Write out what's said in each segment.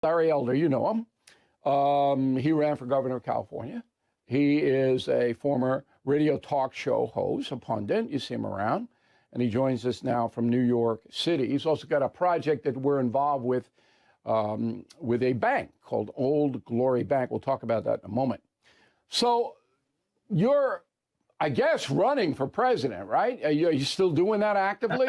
Larry Elder, you know him. He ran for governor of California. He is a former radio talk show host, a pundit. You see him around. And he joins us now from New York City. He's also got a project that we're involved with a bank called Old Glory Bank. We'll talk about that in a moment. So you're, I guess, running for president, right? Are you still doing that actively?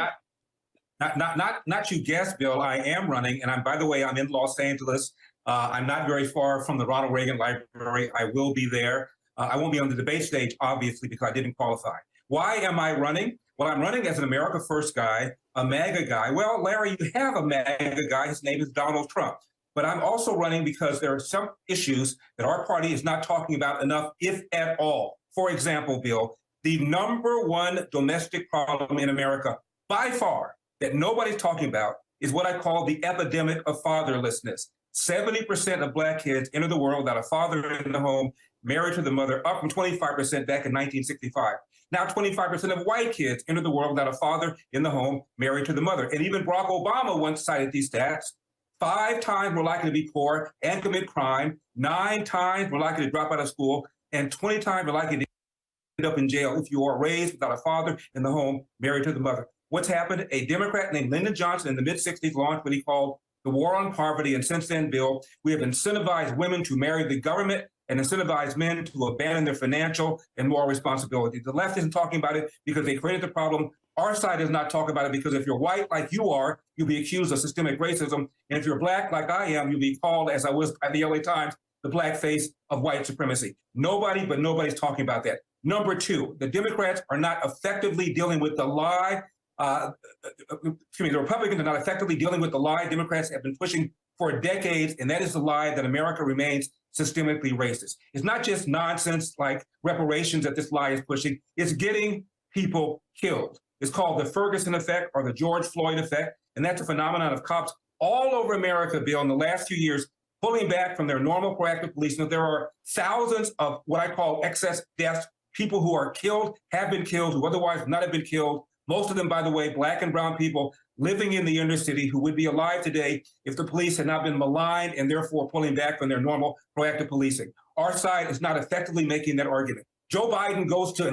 Not you guessed, Bill. I am running, and by the way, I'm in Los Angeles. I'm not very far from the Ronald Reagan Library. I will be there. I won't be on the debate stage, obviously, because I didn't qualify. Why am I running? Well, I'm running as an America First guy, a MAGA guy. Well, Larry, you have a MAGA guy. His name is Donald Trump. But I'm also running because there are some issues that our party is not talking about enough, if at all. For example, Bill, the number one domestic problem in America, by far, that nobody's talking about is what I call the epidemic of fatherlessness. 70% of Black kids enter the world without a father in the home, married to the mother, up from 25% back in 1965. Now 25% of white kids enter the world without a father in the home, married to the mother. And even Barack Obama once cited these stats. 5 times more likely to be poor and commit crime, 9 times more likely to drop out of school, and 20 times more likely to end up in jail if you are raised without a father in the home, married to the mother. What's happened? A Democrat named Lyndon Johnson in the mid-60s launched what he called the War on Poverty. And since then, Bill, we have incentivized women to marry the government and incentivized men to abandon their financial and moral responsibility. The left isn't talking about it because they created the problem. Our side does not talk about it because if you're white like you are, you'll be accused of systemic racism. And if you're Black like I am, you'll be called, as I was at the LA Times, the black face of white supremacy. Nobody's talking about that. Number 2, the Democrats are not effectively dealing with the lie. The Republicans are not effectively dealing with the lie Democrats have been pushing for decades, and that is the lie that America remains systemically racist. It's not just nonsense like reparations that this lie is pushing. It's getting people killed. It's called the Ferguson effect or the George Floyd effect, and that's a phenomenon of cops all over America, Bill, in the last few years, pulling back from their normal proactive policing. There are thousands of what I call excess deaths, people who are killed, have been killed, who otherwise would not have been killed. Most of them, by the way, Black and brown people living in the inner city who would be alive today if the police had not been maligned and therefore pulling back from their normal proactive policing. Our side is not effectively making that argument. Joe Biden goes to,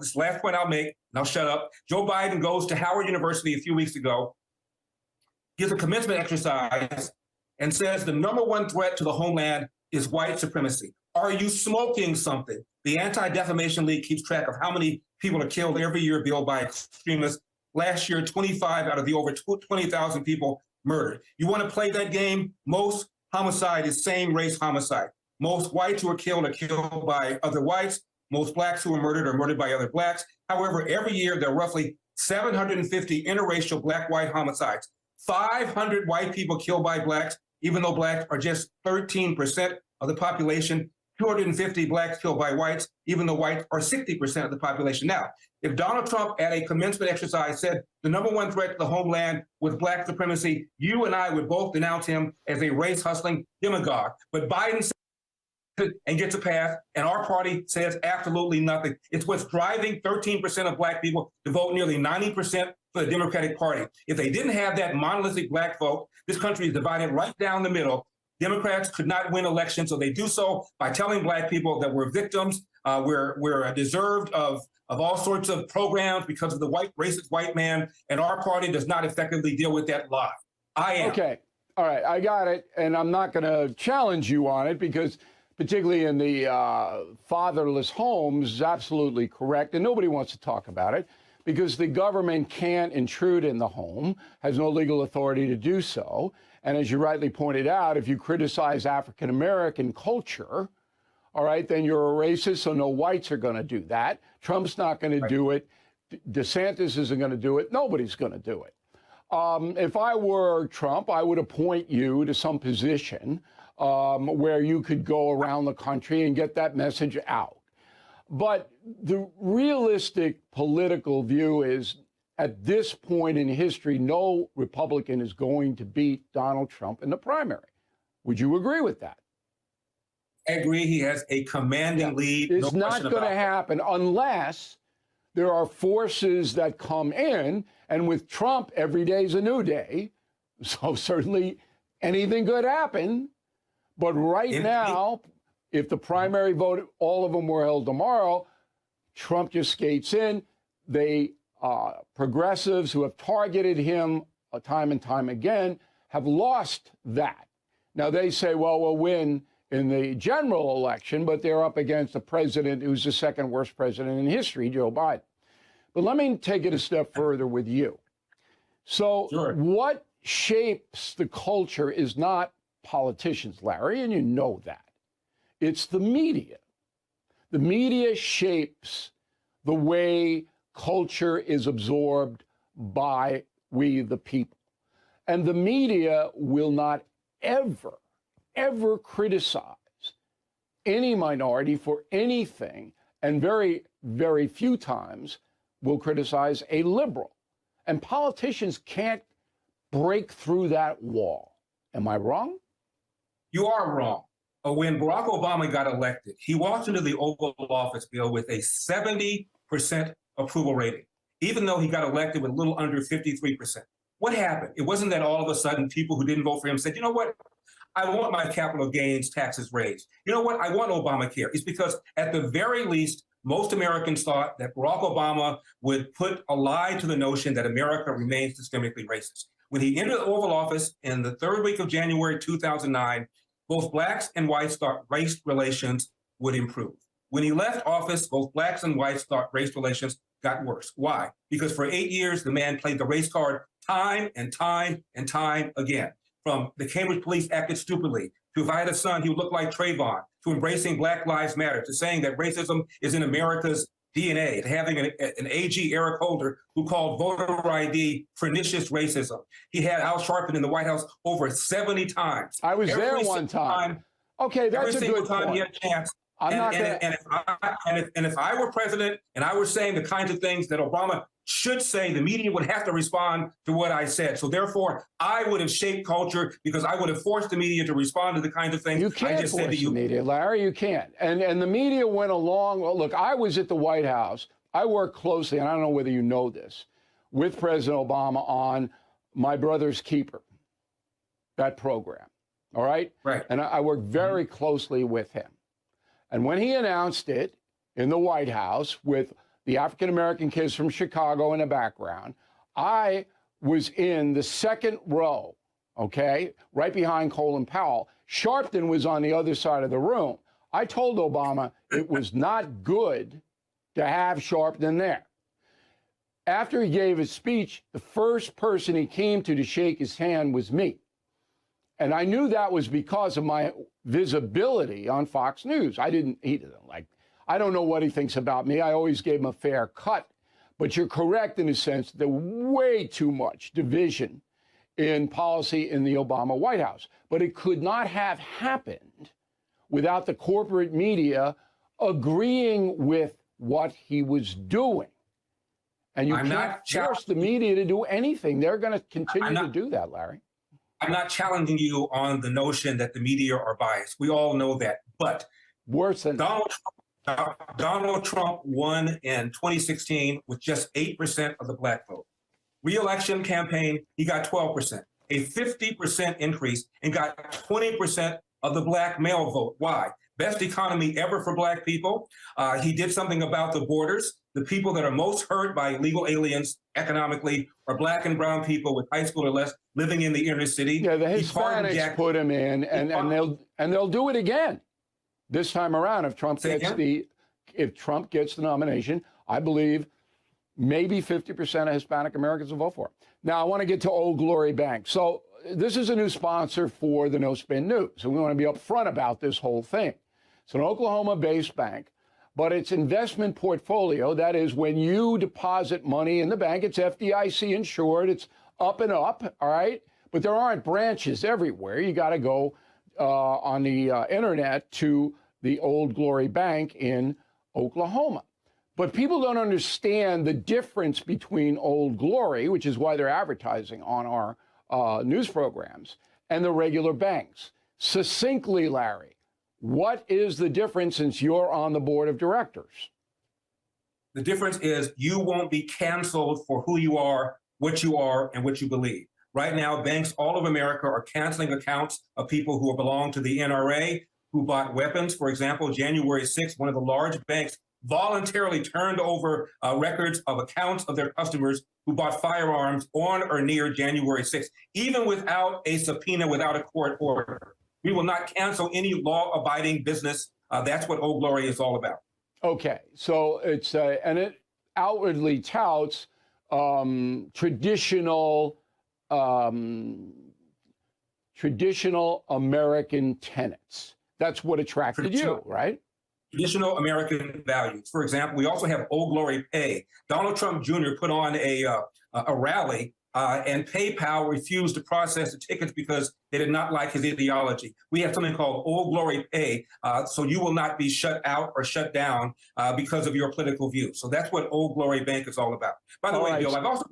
this last point I'll make, and I'll shut up. Joe Biden goes to Howard University a few weeks ago, gives a commencement exercise, and says the number one threat to the homeland is white supremacy. Are you smoking something? The Anti-Defamation League keeps track of how many people are killed every year, Bill, by extremists. Last year, 25 out of the over 20,000 people murdered. You want to play that game? Most homicide is same-race homicide. Most whites who are killed by other whites. Most Blacks who are murdered by other Blacks. However, every year there are roughly 750 interracial Black-white homicides. 500 white people killed by Blacks, even though Blacks are just 13% of the population. 250 Blacks killed by whites, even though whites are 60% of the population. Now, if Donald Trump at a commencement exercise said the number one threat to the homeland was Black supremacy, you and I would both denounce him as a race-hustling demagogue. But Biden says it and gets a pass, and our party says absolutely nothing. It's what's driving 13% of Black people to vote nearly 90% for the Democratic Party. If they didn't have that monolithic Black vote, this country is divided right down the middle. Democrats could not win elections, so they do so by telling Black people that we're victims, we're deserved of all sorts of programs because of the white racist white man, and our party does not effectively deal with that lie. I am. Okay. All right. I got it. And I'm not going to challenge you on it because particularly in the fatherless homes is absolutely correct. And nobody wants to talk about it because the government can't intrude in the home, has no legal authority to do so. And as you rightly pointed out, if you criticize African-American culture, all right, then you're a racist, so no whites are going to do that. Trump's not going to do it. DeSantis isn't going to do it. Nobody's going to do it. If I were Trump, I would appoint you to some position where you could go around the country and get that message out. But the realistic political view is, at this point in history, no Republican is going to beat Donald Trump in the primary. Would you agree with that? I agree. He has a commanding lead. It's not going to happen unless there are forces that come in. And with Trump, every day is a new day. So certainly anything could happen. But right now, if the primary vote, all of them were held tomorrow, Trump just skates in. They progressives who have targeted him time and time again have lost that. Now they say, well, we'll win in the general election, but they're up against a president who's the second worst president in history, Joe Biden. But let me take it a step further with you. So what shapes the culture is not politicians, Larry, and you know that. It's the media. The media shapes the way culture is absorbed by we, the people. And the media will not ever, ever criticize any minority for anything, and very, very few times will criticize a liberal. And politicians can't break through that wall. Am I wrong? You are wrong. When Barack Obama got elected, he walked into the Oval Office, Bill, with a 70% approval rating, even though he got elected with a little under 53%. What happened? It wasn't that all of a sudden people who didn't vote for him said, you know what? I want my capital gains taxes raised. You know what? I want Obamacare. It's because at the very least, most Americans thought that Barack Obama would put a lie to the notion that America remains systemically racist. When he entered the Oval Office in the third week of January 2009, both blacks and whites thought race relations would improve. When he left office, both blacks and whites thought race relations got worse. Why? Because for 8 years, the man played the race card time and time and time again. From the Cambridge police acted stupidly, to if I had a son, he would look like Trayvon, to embracing Black Lives Matter, to saying that racism is in America's DNA, to having an AG, Eric Holder, who called voter ID pernicious racism. He had Al Sharpton in the White House over 70 times. I was there one time. Okay, that's a good point. Every single time he had a chance. And if I were president and I were saying the kinds of things that Obama should say, the media would have to respond to what I said. So therefore, I would have shaped culture because I would have forced the media to respond to the kinds of things I just said to you. The media, Larry, you can't. And the media went along. Well, look, I was at the White House. I worked closely, and I don't know whether you know this, with President Obama on My Brother's Keeper, that program. All right? Right. And I worked very closely with him. And when he announced it in the White House with the African-American kids from Chicago in the background, I was in the second row, okay, right behind Colin Powell. Sharpton was on the other side of the room. I told Obama it was not good to have Sharpton there. After he gave his speech, the first person he came to shake his hand was me. And I knew that was because of my visibility on Fox News. I don't know what he thinks about me. I always gave him a fair cut. But you're correct in a sense, there was way too much division in policy in the Obama White House. But it could not have happened without the corporate media agreeing with what he was doing. And you can't force the media to do anything. They're going to continue to do that, Larry. I'm not challenging you on the notion that the media are biased. We all know that. But worse than Donald Trump won in 2016 with just 8% of the black vote. Re-election campaign, he got 12%, a 50% increase, and got 20% of the black male vote. Why? Best economy ever for black people. He did something about the borders. The people that are most hurt by illegal aliens economically are black and brown people with high school or less living in the inner city. Yeah, the Hispanics put him in, and they'll do it again this time around if Trump gets the nomination. I believe maybe 50% of Hispanic Americans will vote for him. Now I want to get to Old Glory Bank. So this is a new sponsor for the No Spin News, and we want to be upfront about this whole thing. It's an Oklahoma-based bank. But its investment portfolio, that is, when you deposit money in the bank, it's FDIC insured, it's up and up, all right? But there aren't branches everywhere. You got to go on the internet to the Old Glory Bank in Oklahoma. But people don't understand the difference between Old Glory, which is why they're advertising on our news programs, and the regular banks. Succinctly, Larry, what is the difference since you're on the board of directors? The difference is you won't be canceled for who you are, what you are, and what you believe. Right now, banks all over America are canceling accounts of people who belong to the NRA, who bought weapons. For example, January 6th, one of the large banks voluntarily turned over records of accounts of their customers who bought firearms on or near January 6th, even without a subpoena, without a court order. We will not cancel any law-abiding business. That's what Old Glory is all about. Okay, so it's and it outwardly touts traditional American tenets. That's what attracted you, right? Traditional American values. For example, we also have Old Glory Pay. Donald Trump Jr. put on a rally, and PayPal refused to process the tickets because they did not like his ideology. We have something called Old Glory Pay, so you will not be shut out or shut down because of your political views. So that's what Old Glory Bank is all about. By the way, Bill, I've also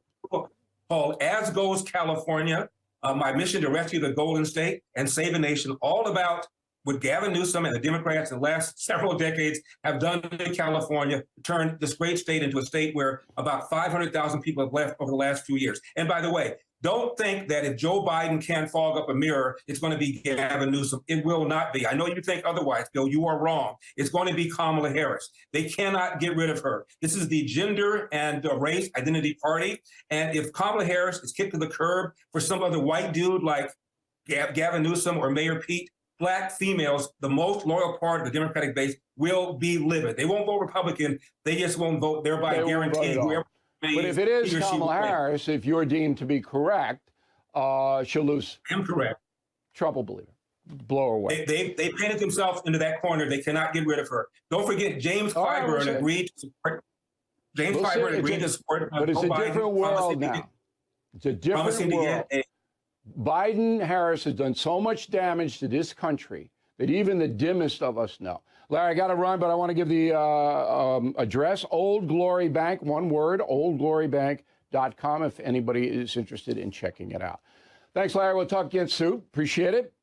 called As Goes California, my mission to rescue the Golden State and save the nation, all about what Gavin Newsom and the Democrats in the last several decades have done in California, turned this great state into a state where about 500,000 people have left over the last few years. And by the way, don't think that if Joe Biden can't fog up a mirror, it's going to be Gavin Newsom. It will not be. I know you think otherwise, Bill. You are wrong. It's going to be Kamala Harris. They cannot get rid of her. This is the gender and race identity party. And if Kamala Harris is kicked to the curb for some other white dude like Gavin Newsom or Mayor Pete, Black females, the most loyal part of the Democratic base, will be livid. They won't vote Republican. They just won't vote, thereby guaranteeing whoever. But if it is Kamala Harris, if you're deemed to be correct, she'll lose. I'm correct. Trump will believe her. Blow her away. They painted themselves into that corner. They cannot get rid of her. Don't forget, James Clyburn agreed to support. James Clyburn agreed to support. But it's a different world now. It's a different world. Biden-Harris has done so much damage to this country that even the dimmest of us know. Larry, I got to run, but I want to give the address, Old Glory Bank, one word, oldglorybank.com, if anybody is interested in checking it out. Thanks, Larry. We'll talk again soon. Appreciate it.